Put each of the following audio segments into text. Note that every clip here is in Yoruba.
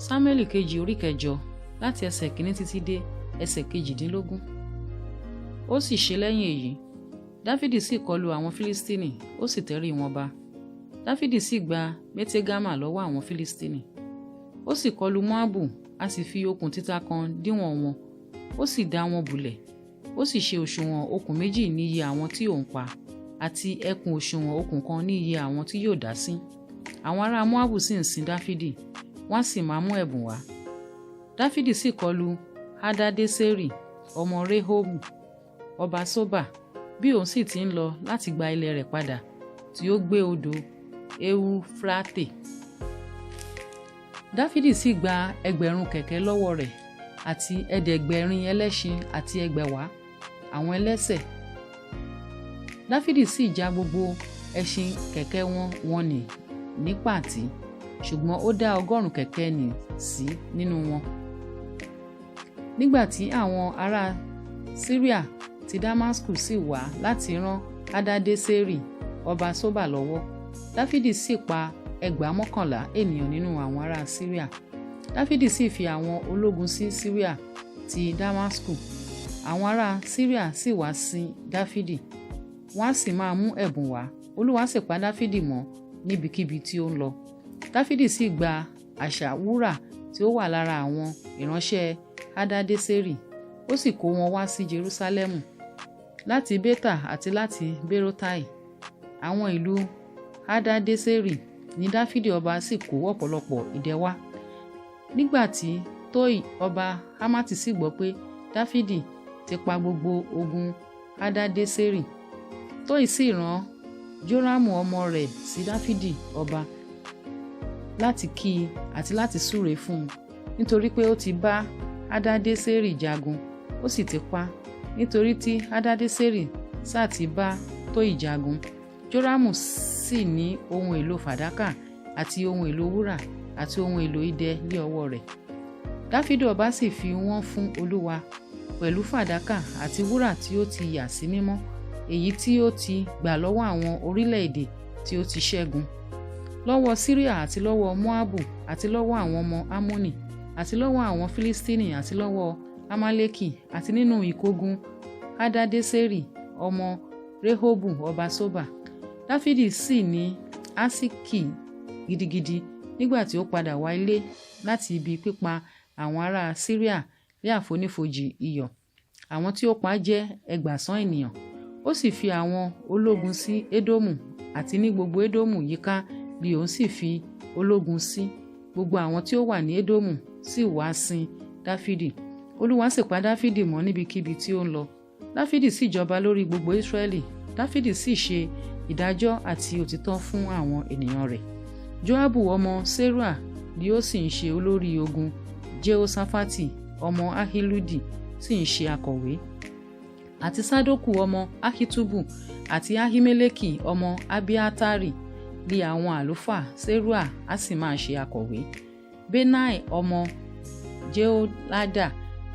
Samueli Keji orí kẹjọ láti ẹsẹ̀ kìíní títí dé ẹsẹ̀ kejìdínlógún. Ó sì ṣe lẹ́yìn èyí, Dáfídì sì kọlu àwọn Fílístínì, ó sì tẹrí wọn ba. Dáfídì sì gba Mẹ́tẹ́gámà lọ́wọ́ àwọn Fílístínì. Ó sì kọlu Móábù, a sì fi okùn títa kan díwọ̀n wọn, ó sì dá wọn bulẹ̀. Ó sì ṣe òṣùwọ̀n okùn méjì ní iye àwọn tí òun pa, àti ẹkùn òṣùwọ̀n okùn kan ní iye àwọn tí yóò dá sí. Àwọn ará Móábù sì ń sin Dáfídì, wọ́n sì máa mú ẹ̀bùn wá. Dáfídì sì kọlu Hadadeseri ọmọ Rehobu ọba Soba, bí òun sì ti ń lọ láti gba ilẹ̀ rẹ̀ padà tí ó gbé odò Eufrate. Dáfídì sì gba 1000 kẹ̀kẹ́ lọ́wọ́ rẹ̀, àti 700 ẹlẹ́ṣin àti 1000 àwọn ẹlẹ́sẹ̀. Dáfídì sì já gbogbo ẹṣin kẹ̀kẹ́ wọn ní pàtì, ṣùgbọ́n ó dá 100 kẹ̀kẹ́ nì sí nínú wọn. Nígbà tí àwọn ará Syria ti Damasku sì wá láti rán Hadadeseri ọba Soba lọ́wọ́, Dáfídì sì pa 11,000 ènìyàn nínú àwọn ará Syria. Dáfídì sì fi àwọn ológun sí Syria ti Damasku. Àwọn ará Syria sì wá sí Dáfídì, wọ́n á sì máa mú ẹ̀bùn wá. Olúwa sì pa Dáfídì mọ́ níbikíbi tí ó ń lọ. Dáfídì sì gba àṣà wúrà tí ó wà lára àwọn ìránṣẹ́ Hadadeseri, ó sì kó wọn wá sí Jerúsálẹ́mù láti Beta àti láti Berotai. Àwọn ìlú Hadadeseri ní Dáfídì ọba sì kó ọ̀pọ̀lọpọ̀ idẹ wá. Nígbà tí Tóì ọba Hamati sì gbọ́ pé Dáfídì ti pa gbogbo ogun Hadadeseri, Tóì sì rán Jórámù ọmọ rẹ̀ sí Dáfídì ọba láti kí i àti láti súre fún un, nítorí pé ó ti bá Hadadeseri jagun, ó sì ti pa. Nítorí tí Hadadeseri sá ti bá Tóì jagun, Jórámù sì ní ohun èlò fàdákà àti ohun èlò wúrà àti ohun èlò idẹ lé ọwọ́ rẹ̀. Dáfídì ọba sì fi wọ́n fún Olúwa, pẹ̀lú fàdákà àti wúrà tí ó ti yà sí mímọ́, èyí tí ó ti gbà lọ́wọ́ àwọn orílẹ̀-èdè tí ó ti ṣẹ́gun, lọ́wọ́ Syria àti lọ́wọ́ Móábù àti lọ́wọ́ àwọn ọmọ Ammoni àti lọ́wọ́ àwọn Fílístínì àti lọ́wọ́ Amaleki àti nínú ìkógun Hadadeseri ọmọ Rehobu ọba Soba. Dáfídì sì ní àsìkí gidigidi nígbà tí ó padà wá ilé láti ibi pípa àwọn ará Syria ní àfonífojì iyọ̀. Àwọn tí ó pa jẹ́ 1,000 ènìyàn. Ó sì fi àwọn ológun sí Edomu àti ní gbogbo Edomu yíká, bí òun sì fi ológun sí. Gbogbo àwọn tí ó wà ní Edomu sì wá sin Dáfídì. Olúwa sì pa Dáfídì mọ́ níbikíbi tí ó ń lọ. Dáfídì sì jọba lórí gbogbo Ísírẹ́lì. Dáfídì sì ṣe ìdájọ́ àti òtítọ́ fún àwọn ènìyàn rẹ̀. Joabu ọmọ Seruah ni ó sì ń ṣe olórí ogun. Jehoṣafati ọmọ Ahiludi sì ń ṣe akọ̀wé. Àti Sadoku ọmọ Ahitubu àti Ahimeleki ọmọ Abiatari li àwọn àlùfáà. Seruah á sì máa ṣe akọ̀wé. Benai ọmọ Jehoiada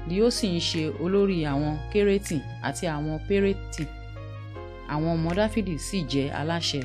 ni ó sì ń ṣe olórí àwọn Kérétì àti àwọn Pérétì. Àwọn ọmọ Dáfídì sì jẹ́ aláṣẹ